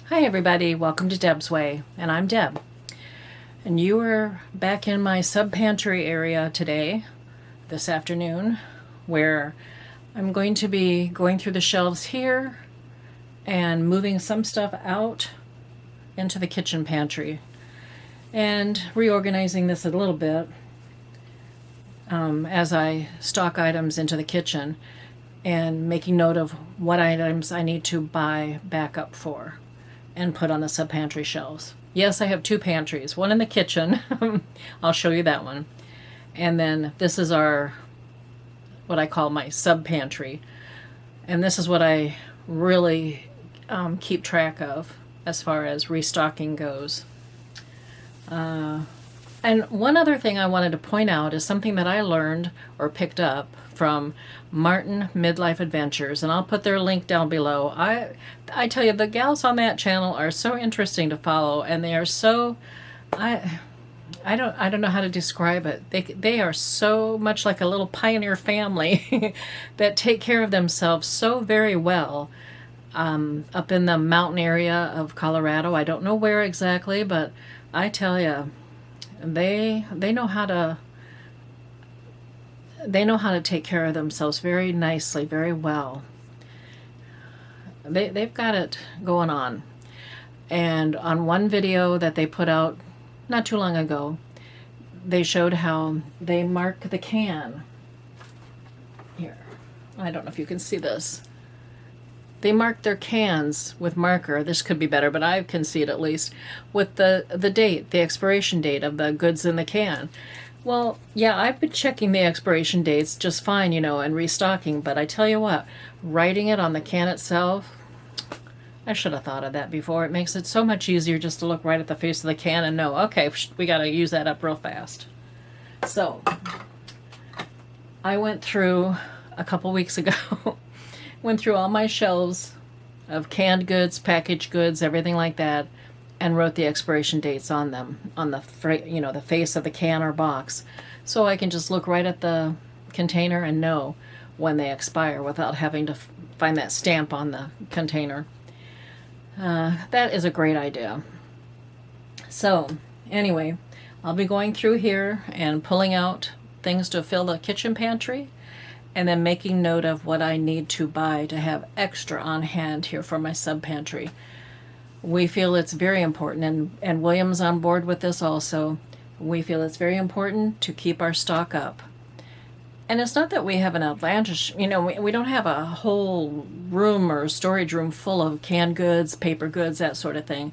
Hi everybody, welcome to Deb's Way, and I'm Deb. And you are back in my sub-pantry area today, this afternoon, where I'm going to be going through the shelves here and moving some stuff out into the kitchen pantry and reorganizing this a little bit as I stock items into the kitchen and making note of what items I need to buy back up for and put on the sub-pantry shelves. Yes, I have two pantries, one in the kitchen. I'll show you that one. And then this is what I call my sub-pantry. And this is what I really keep track of as far as restocking goes. And one other thing I wanted to point out is something that I learned or picked up from Martin Midlife Adventures, and I'll put their link down below. I tell you, the gals on that channel are so interesting to follow, and they are so I don't know how to describe it. They are so much like a little pioneer family that take care of themselves so very well up in the mountain area of Colorado. I don't know where exactly, but I tell you, they know how to take care of themselves very nicely, very well. They've got it going on. And on one video that they put out not too long ago, they showed how they mark the can. Here, I don't know if you can see this. They mark their cans with marker. This could be better, but I can see it at least, with the date, the expiration date of the goods in the can. Well, yeah, I've been checking the expiration dates just fine, and restocking, but I tell you what, writing it on the can itself, I should have thought of that before. It makes it so much easier just to look right at the face of the can and know, okay, we got to use that up real fast. So, I went through a couple weeks ago, went through all my shelves of canned goods, packaged goods, everything like that, and wrote the expiration dates on them, on the the face of the can or box, so I can just look right at the container and know when they expire without having to find that stamp on the container. That is a great idea. So anyway, I'll be going through here and pulling out things to fill the kitchen pantry, and then making note of what I need to buy to have extra on hand here for my sub-pantry. We feel it's very important, and William's on board with this also. We feel it's very important to keep our stock up. And it's not that we have an advantage, we don't have a whole room or storage room full of canned goods, paper goods, that sort of thing.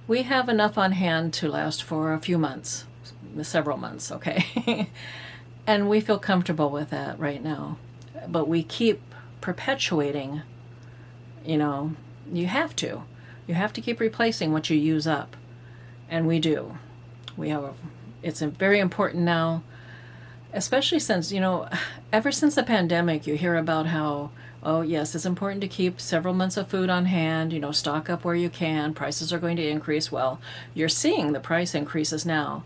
We have enough on hand to last for a few months, several months, okay? And we feel comfortable with that right now. But we keep perpetuating, you have to. You have to keep replacing what you use up. And we do. It's very important now, especially since, ever since the pandemic, you hear about how, oh yes, it's important to keep several months of food on hand, stock up where you can, prices are going to increase. Well, you're seeing the price increases now.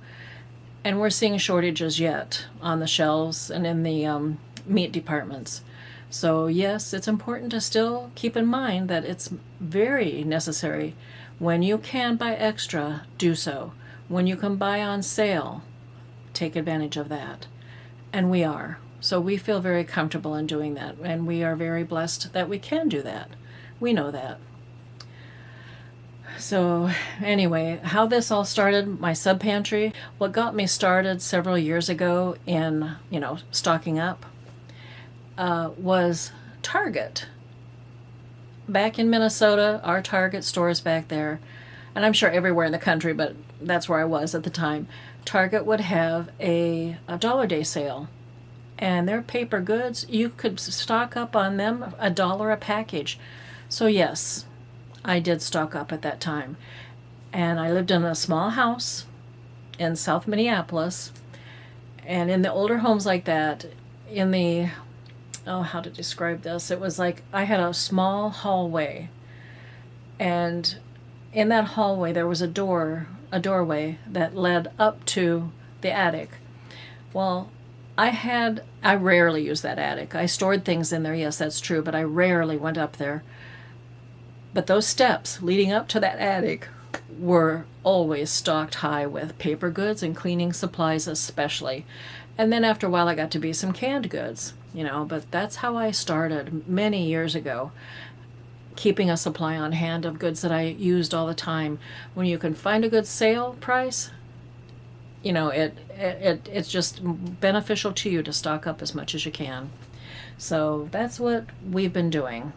And we're seeing shortages yet on the shelves and in the meat departments. So yes, it's important to still keep in mind that it's very necessary. When you can buy extra, do so. When you can buy on sale, take advantage of that. And we are. So we feel very comfortable in doing that. And we are very blessed that we can do that. We know that. So anyway, how this all started, my sub-pantry, what got me started several years ago in, stocking up, was Target. Back in Minnesota, our Target stores back there, and I'm sure everywhere in the country, but that's where I was at the time, Target would have a Dollar Day sale. And their paper goods, you could stock up on them $1 a package. So yes, I did stock up at that time. And I lived in a small house in South Minneapolis. And in the older homes like that, how to describe this? It was like I had a small hallway. And in that hallway, there was a doorway that led up to the attic. Well, I rarely used that attic. I stored things in there, yes, that's true, but I rarely went up there. But those steps leading up to that attic were always stocked high with paper goods and cleaning supplies especially. And then after a while I got to be some canned goods, but that's how I started many years ago, keeping a supply on hand of goods that I used all the time. When you can find a good sale price, it's just beneficial to you to stock up as much as you can. So that's what we've been doing.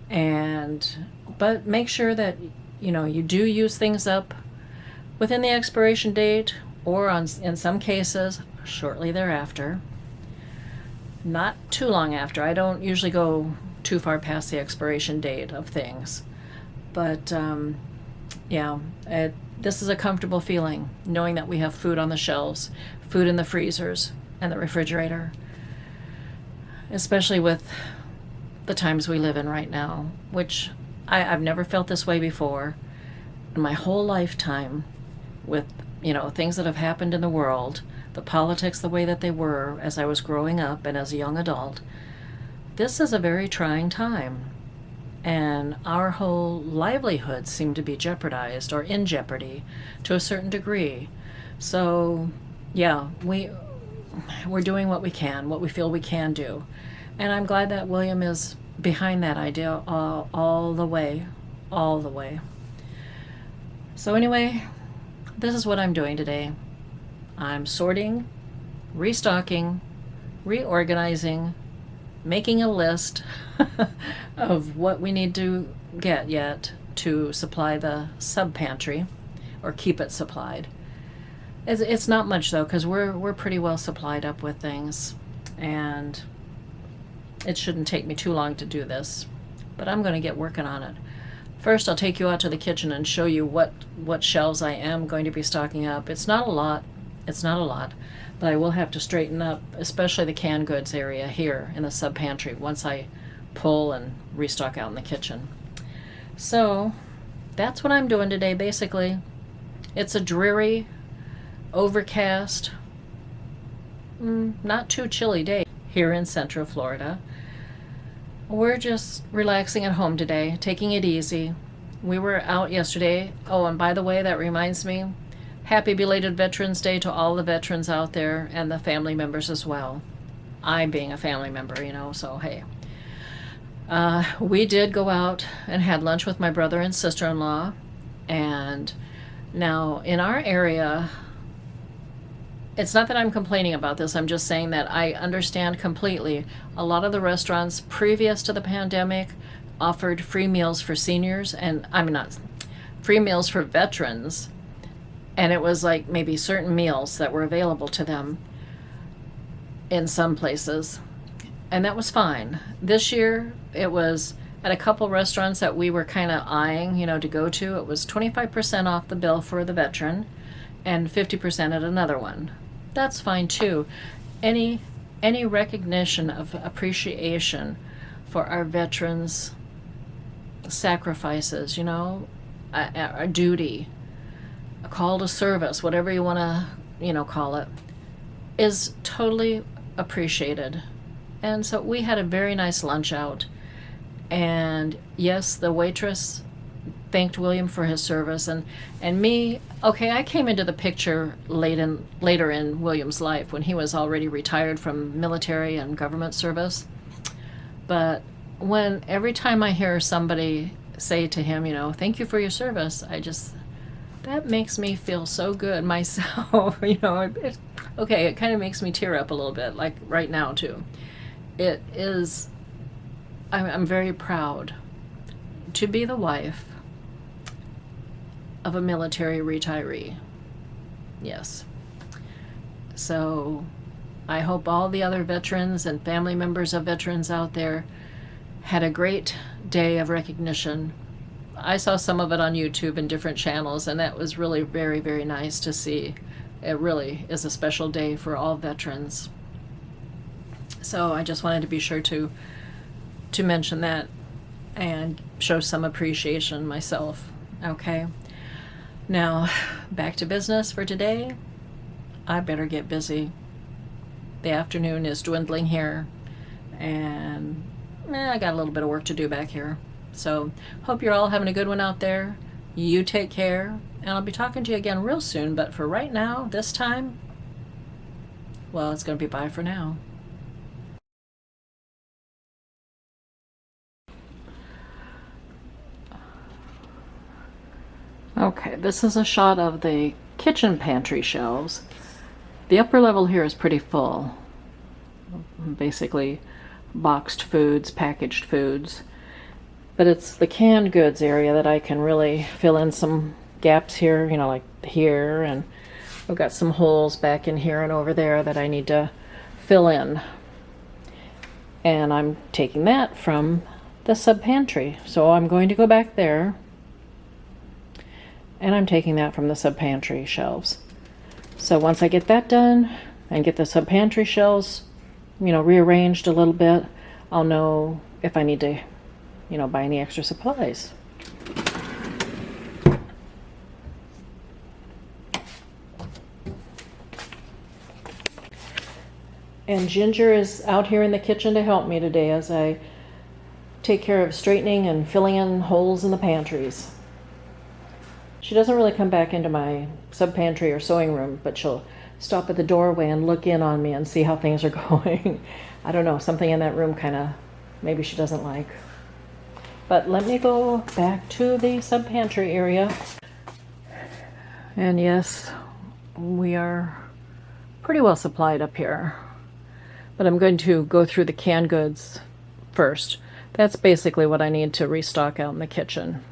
But make sure that you do use things up within the expiration date, or in some cases shortly thereafter. Not too long after. I don't usually go too far past the expiration date of things. But this is a comfortable feeling, knowing that we have food on the shelves, food in the freezers and the refrigerator, especially with the times we live in right now, which I've never felt this way before in my whole lifetime, with things that have happened in the world, the politics the way that they were as I was growing up and as a young adult. This is a very trying time, and our whole livelihoods seem to be jeopardized or in jeopardy to a certain degree. So yeah, we're doing what we can, what we feel we can do. And I'm glad that William is behind that idea all the way. So anyway, this is what I'm doing today. I'm sorting, restocking, reorganizing, making a list of what we need to get yet to supply the sub-pantry, or keep it supplied. It's not much though, because we're pretty well supplied up with things, and it shouldn't take me too long to do this, but I'm going to get working on it. First, I'll take you out to the kitchen and show you what shelves I am going to be stocking up. It's not a lot, but I will have to straighten up, especially the canned goods area here in the sub-pantry, once I pull and restock out in the kitchen. So that's what I'm doing today, basically. It's a dreary, overcast, not too chilly day here in Central Florida. We're just relaxing at home today, taking it easy. We were out yesterday. Oh, and by the way, that reminds me, happy belated Veterans Day to all the veterans out there and the family members as well. I being a family member, so hey. We did go out and had lunch with my brother and sister-in-law. And now in our area, it's not that I'm complaining about this, I'm just saying that I understand completely. A lot of the restaurants previous to the pandemic offered free meals for seniors, and not free meals for veterans, and it was like maybe certain meals that were available to them in some places, and that was fine. This year it was at a couple restaurants that we were kind of eyeing, to go to. It was 25% off the bill for the veteran and 50% at another one. That's fine too. Any recognition of appreciation for our veterans' sacrifices, a duty, a call to service, whatever you want to, call it, is totally appreciated. And so we had a very nice lunch out. And yes, the waitress thanked William for his service, and me, okay, I came into the picture later in William's life, when he was already retired from military and government service. But every time I hear somebody say to him, thank you for your service, that makes me feel so good myself. It kind of makes me tear up a little bit, like right now too. I'm very proud to be the wife of a military retiree. Yes. So I hope all the other veterans and family members of veterans out there had a great day of recognition. I saw some of it on YouTube and different channels, and that was really very, very nice to see. It really is a special day for all veterans. So I just wanted to be sure to mention that and show some appreciation myself. Okay. Now, back to business for today. I better get busy. The afternoon is dwindling here, and I got a little bit of work to do back here. So hope you're all having a good one out there. You take care, and I'll be talking to you again real soon. But for right now, this time, well, it's going to be bye for now. Okay, this is a shot of the kitchen pantry shelves. The upper level here is pretty full. Basically boxed foods, packaged foods. But it's the canned goods area that I can really fill in some gaps here, you know, like here, and I've got some holes back in here and over there that I need to fill in. And I'm taking that from the sub-pantry. So I'm going to go back there, and I'm taking that from the sub-pantry shelves. So once I get that done and get the sub-pantry shelves, you know, rearranged a little bit, I'll know if I need to, you know, buy any extra supplies. And Ginger is out here in the kitchen to help me today as I take care of straightening and filling in holes in the pantries. She doesn't really come back into my sub-pantry or sewing room, but she'll stop at the doorway and look in on me and see how things are going. I don't know, something in that room kind of, maybe she doesn't like. But let me go back to the sub-pantry area. And yes, we are pretty well supplied up here. But I'm going to go through the canned goods first. That's basically what I need to restock out in the kitchen.